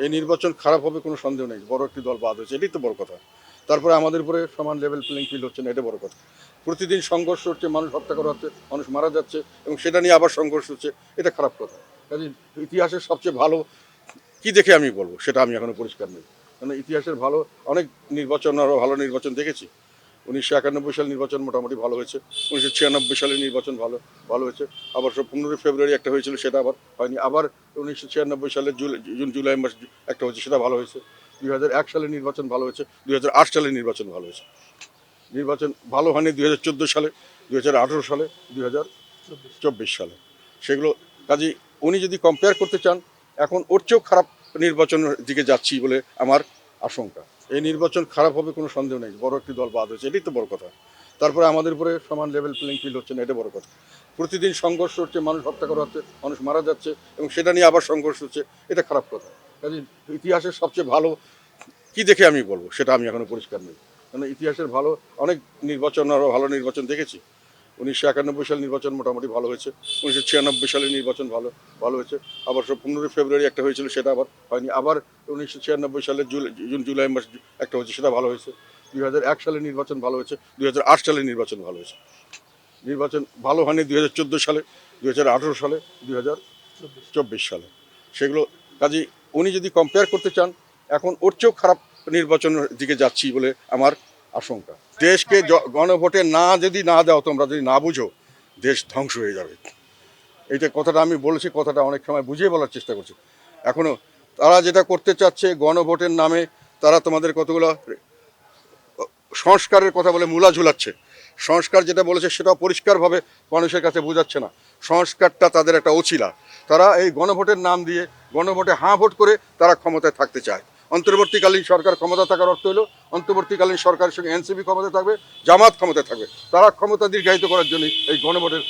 এই নির্বাচন খারাপ হবে কোনো সন্দেহ নেই, বড় একটি দল বাদ হয়েছে, এটাই তো বড় কথা। তারপরে আমাদের উপরে সমান লেভেল প্লেইং ফিল্ড হচ্ছে না, এটা বড় কথা। প্রতিদিন সংঘর্ষ হচ্ছে, মানুষ হত্যা করা হচ্ছে, মানুষ মারা যাচ্ছে এবং সেটা নিয়ে আবার সংঘর্ষ হচ্ছে, এটা খারাপ কথা। কাজে ইতিহাসের সবচেয়ে ভালো কি দেখে আমি বলবো সেটা আমি এখনো পরিষ্কার নেই, কারণ ইতিহাসের ভালো অনেক নির্বাচন, আরও ভালো নির্বাচন দেখেছি। 1991 সালের নির্বাচন মোটামুটি ভালো হয়েছে, 1996 সালের নির্বাচন ভালো ভালো হয়েছে, আবার 15 ফেব্রুয়ারি একটা হয়েছিল সেটা আবার হয়নি, আবার 1996 সালের জুন জুলাই মাস একটা হয়েছে সেটা ভালো হয়েছে, 2001 সালের নির্বাচন ভালো হয়েছে, 2008 সালের নির্বাচন ভালো হয়েছে। নির্বাচন ভালো হয়নি 2014 সালে, 2018 সালে, 2024 সালে, সেগুলো। কাজেই উনি যদি কম্পেয়ার করতে চান, এখন ওর চেয়েও খারাপ নির্বাচনের দিকে যাচ্ছি বলে আমার আশঙ্কা। এই নির্বাচন খারাপ হবে কোনো সন্দেহ নেই, বড় একটি দল বাদ হয়েছে, এটাই তো বড় কথা। তারপরে আমাদের উপরে সমান লেভেল প্লেইং ফিল্ড হচ্ছে না, এটা বড় কথা। প্রতিদিন সংঘর্ষ হচ্ছে, মানুষ হত্যা করা হচ্ছে, মানুষ মারা যাচ্ছে এবং সেটা নিয়ে আবার সংঘর্ষ হচ্ছে, এটা খারাপ কথা। কাজে ইতিহাসের সবচেয়ে ভালো কি দেখে আমি বলবো সেটা আমি এখনো পরিষ্কার নেই, কারণ ইতিহাসের ভালো অনেক নির্বাচন, আরও ভালো নির্বাচন দেখেছি। 1991 সালের নির্বাচন মোটামুটি ভালো হয়েছে, 1996 সালের নির্বাচন ভালো ভালো হয়েছে, আবার 15 ফেব্রুয়ারি একটা হয়েছিল সেটা আবার হয়নি, আবার 1996 সালের জুন জুলাই মাস একটা হয়েছে সেটা ভালো হয়েছে, 2001 সালের নির্বাচন ভালো হয়েছে, 2008 সালের নির্বাচন ভালো হয়েছে। নির্বাচন ভালো হয়নি 2014 সালে, 2018 সালে, 2024 সালে, সেগুলো। কাজেই উনি যদি কম্পেয়ার করতে চান, এখন ওর চেয়েও খারাপ নির্বাচনের দিকে যাচ্ছি বলে আমার আশঙ্কা। দেশকে গণভোটে যদি না দাও, তোমরা যদি না বুঝো, দেশ ধ্বংস হয়ে যাবে। এইটা কথাটা আমি বলেছি, কথাটা অনেক সময় বুঝিয়ে বলার চেষ্টা করছি। এখনও তারা যেটা করতে চাচ্ছে গণভোটের নামে, তারা তোমাদের কতগুলো সংস্কারের কথা বলে মূলা ঝুলাচ্ছে। সংস্কার যেটা বলেছে সেটাও পরিষ্কারভাবে মানুষের কাছে বোঝাচ্ছে না। সংস্কারটা তাদের একটা অছিলা। তারা এই গণভোটের নাম দিয়ে গণভোটে হাঁ ভোট করে তারা ক্ষমতায় থাকতে চায়। অন্তর্বর্তীকালীন সরকার ক্ষমতা থাকার অর্থ হলো অন্তর্বর্তীকালীন সরকারের সঙ্গে এনসিপি ক্ষমতা থাকবে, জামাত ক্ষমতা থাকবে। তারা ক্ষমতা দীর্ঘায়িত করার জন্য এই গণভোটের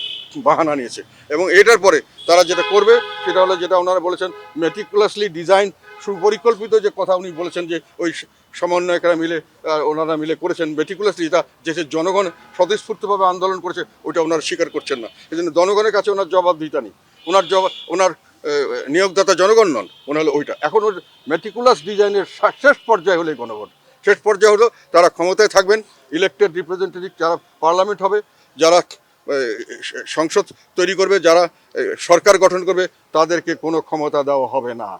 বাহানা নিয়েছে। এবং এটার পরে তারা যেটা করবে সেটা হলো, যেটা ওনারা বলেছেন, মেটিকুলাসলি ডিজাইন, সুপরিকল্পিত যে কথা উনি বলেছেন যে ওই সমন্বয়করা মিলে ওনারা মিলে করেছেন মেটিকুলাসলি, এটা যে জনগণ স্বতঃস্ফূর্তভাবে আন্দোলন করেছে ওইটা ওনারা স্বীকার করছেন না। এই জন্য জনগণের কাছে ওনার জবাবদিহিতা নেই। ওনার নিয়োগদাতা জনগণ নন, ওনার হলো ওইটা। এখন ওর মেটিকুলাস ডিজাইনের শেষ পর্যায়ে হলে গণভোট, শেষ পর্যায়ে হলো তারা ক্ষমতায় থাকবেন, ইলেক্টেড রিপ্রেজেন্টেটিভ, যারা পার্লামেন্ট হবে, যারা সংসদ তৈরি করবে, যারা সরকার গঠন করবে, তাদেরকে কোনো ক্ষমতা দেওয়া হবে না।